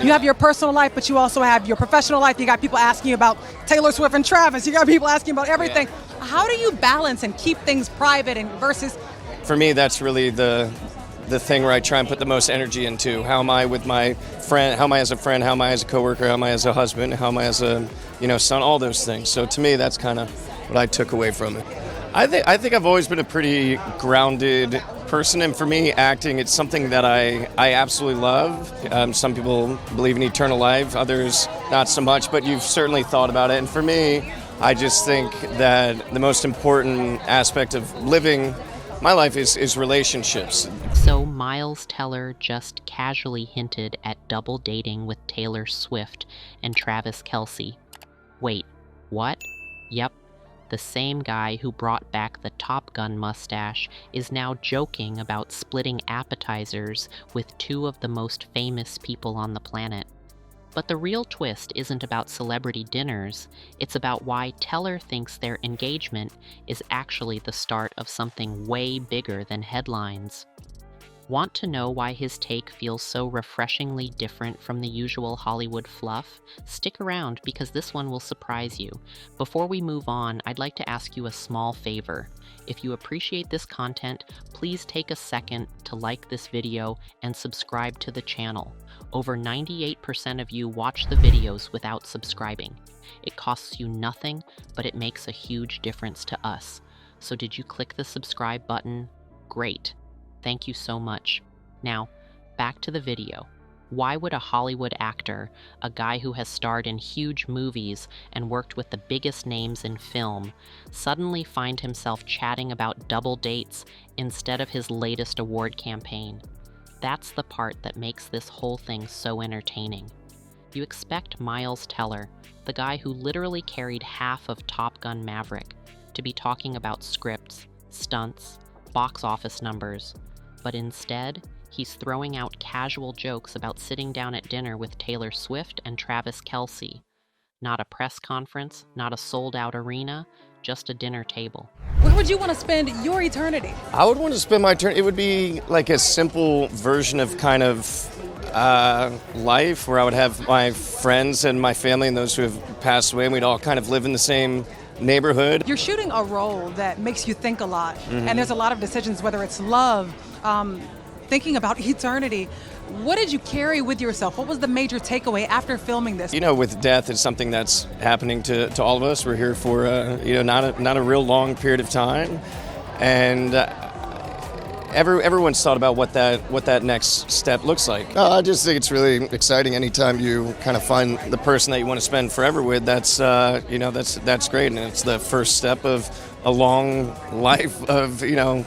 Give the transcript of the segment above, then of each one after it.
You have your personal life, but you also have your professional life. You got people asking you about Taylor Swift and Travis. You got people asking about everything. Yeah. How do you balance and keep things private and versus? For me, that's really the thing where I try and put the most energy into. How am I with my friend? How am I as a friend? How am I as a coworker? How am I as a husband? How am I as a son? All those things. So to me, that's kind of what I took away from it. I think I've always been a pretty grounded person, and for me, acting, it's something that I absolutely love. Some people believe in eternal life, others not so much, but you've certainly thought about it. And for me, I just think that the most important aspect of living my life is relationships. So Miles Teller just casually hinted at double dating with Taylor Swift and Travis Kelce. Wait, what? Yep. The same guy who brought back the Top Gun mustache is now joking about splitting appetizers with two of the most famous people on the planet. But the real twist isn't about celebrity dinners, it's about why Teller thinks their engagement is actually the start of something way bigger than headlines. Want to know why his take feels so refreshingly different from the usual Hollywood fluff? Stick around because this one will surprise you. Before we move on, I'd like to ask you a small favor. If you appreciate this content, please take a second to like this video and subscribe to the channel. Over 98% of you watch the videos without subscribing. It costs you nothing, but it makes a huge difference to us. So did you click the subscribe button? Great. Thank you so much. Now, back to the video. Why would a Hollywood actor, a guy who has starred in huge movies and worked with the biggest names in film, suddenly find himself chatting about double dates instead of his latest award campaign? That's the part that makes this whole thing so entertaining. You expect Miles Teller, the guy who literally carried half of Top Gun Maverick, to be talking about scripts, stunts, box office numbers, but instead, he's throwing out casual jokes about sitting down at dinner with Taylor Swift and Travis Kelce. Not a press conference, not a sold-out arena, just a dinner table. Where would you want to spend your eternity? I would want to spend my turn. It would be like a simple version of kind of life where I would have my friends and my family and those who have passed away, and we'd all kind of live in the same neighborhood. You're shooting a role that makes you think a lot, and there's a lot of decisions, whether it's love, thinking about eternity. What did you carry with yourself? What was the major takeaway after filming this? With death, it's something that's happening to all of us. We're here for not a real long period of time, and everyone's thought about what that next step looks like. I just think it's really exciting. Anytime you kind of find the person that you want to spend forever with, that's great, and it's the first step of a long life of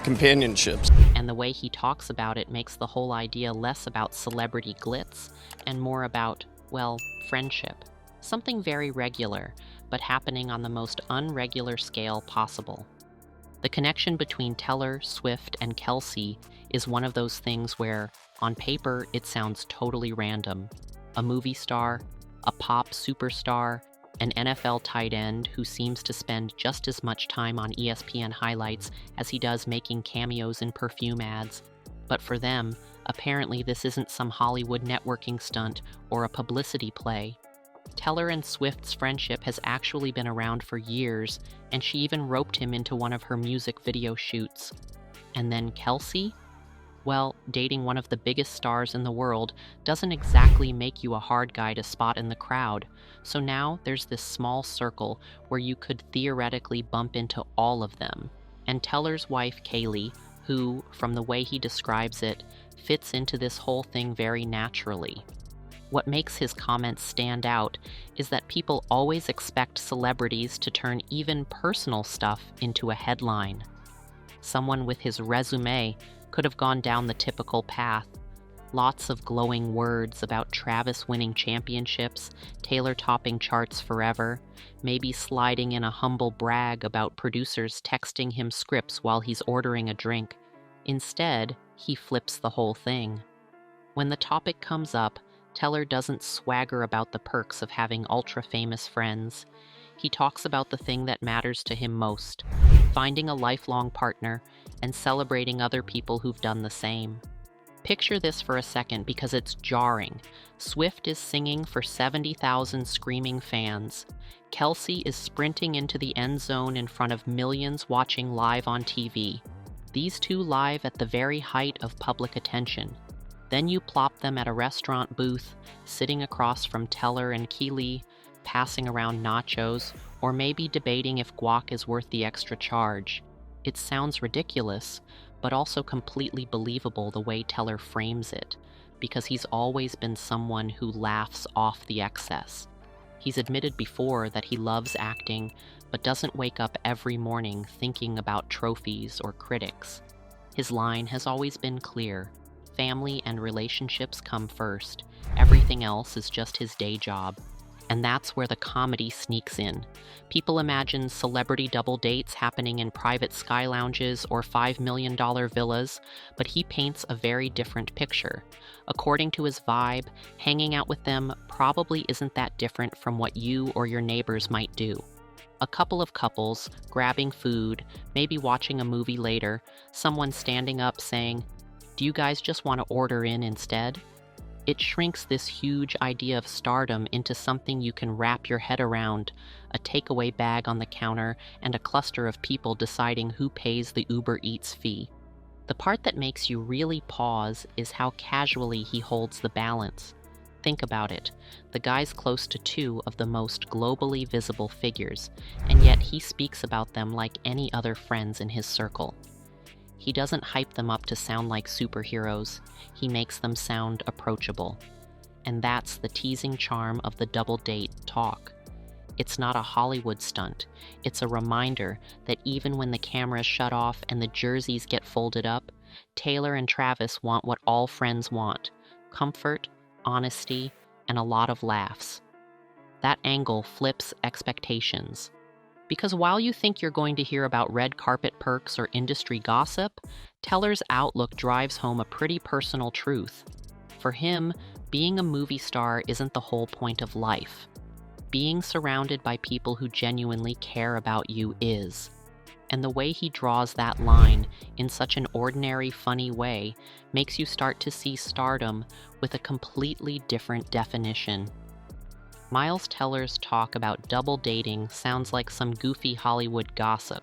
companionships. And the way he talks about it makes the whole idea less about celebrity glitz and more about, well, friendship. Something very regular, but happening on the most unregular scale possible. The connection between Teller, Swift, and Kelce is one of those things where, on paper, it sounds totally random. A movie star, a pop superstar, an NFL tight end who seems to spend just as much time on ESPN highlights as he does making cameos in perfume ads. But for them, apparently this isn't some Hollywood networking stunt or a publicity play. Teller and Swift's friendship has actually been around for years, and she even roped him into one of her music video shoots. And then Kelce? Well, dating one of the biggest stars in the world doesn't exactly make you a hard guy to spot in the crowd, so now there's this small circle where you could theoretically bump into all of them. And Teller's wife, Kaylee, who, from the way he describes it, fits into this whole thing very naturally. What makes his comments stand out is that people always expect celebrities to turn even personal stuff into a headline. Someone with his resume could have gone down the typical path. Lots of glowing words about Travis winning championships, Taylor topping charts forever, maybe sliding in a humble brag about producers texting him scripts while he's ordering a drink. Instead, he flips the whole thing. When the topic comes up, Teller doesn't swagger about the perks of having ultra-famous friends. He talks about the thing that matters to him most, finding a lifelong partner and celebrating other people who've done the same. Picture this for a second because it's jarring. Swift is singing for 70,000 screaming fans. Kelce is sprinting into the end zone in front of millions watching live on TV. These two live at the very height of public attention. Then you plop them at a restaurant booth, sitting across from Teller and Keeley, passing around nachos, or maybe debating if guac is worth the extra charge. It sounds ridiculous, but also completely believable the way Teller frames it, because he's always been someone who laughs off the excess. He's admitted before that he loves acting, but doesn't wake up every morning thinking about trophies or critics. His line has always been clear: family and relationships come first. Everything else is just his day job. And that's where the comedy sneaks in. People imagine celebrity double dates happening in private sky lounges or $5 million villas, but he paints a very different picture. According to his vibe, hanging out with them probably isn't that different from what you or your neighbors might do. A couple of couples, grabbing food, maybe watching a movie later, someone standing up saying, "Do you guys just want to order in instead?" It shrinks this huge idea of stardom into something you can wrap your head around: a takeaway bag on the counter and a cluster of people deciding who pays the Uber Eats fee. The part that makes you really pause is how casually he holds the balance. Think about it. The guy's close to two of the most globally visible figures, and yet he speaks about them like any other friends in his circle. He doesn't hype them up to sound like superheroes. He makes them sound approachable. And that's the teasing charm of the double date talk. It's not a Hollywood stunt. It's a reminder that even when the cameras shut off and the jerseys get folded up, Taylor and Travis want what all friends want: comfort, honesty, and a lot of laughs. That angle flips expectations. Because while you think you're going to hear about red carpet perks or industry gossip, Teller's outlook drives home a pretty personal truth. For him, being a movie star isn't the whole point of life. Being surrounded by people who genuinely care about you is. And the way he draws that line in such an ordinary, funny way makes you start to see stardom with a completely different definition. Miles Teller's talk about double dating sounds like some goofy Hollywood gossip,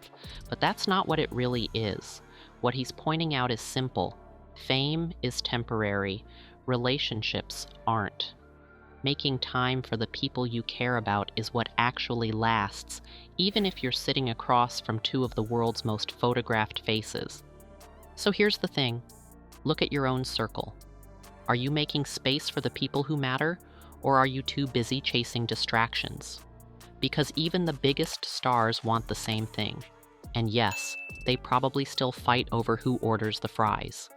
but that's not what it really is. What he's pointing out is simple. Fame is temporary. Relationships aren't. Making time for the people you care about is what actually lasts, even if you're sitting across from two of the world's most photographed faces. So here's the thing. Look at your own circle. Are you making space for the people who matter? Or are you too busy chasing distractions? Because even the biggest stars want the same thing. And yes, they probably still fight over who orders the fries.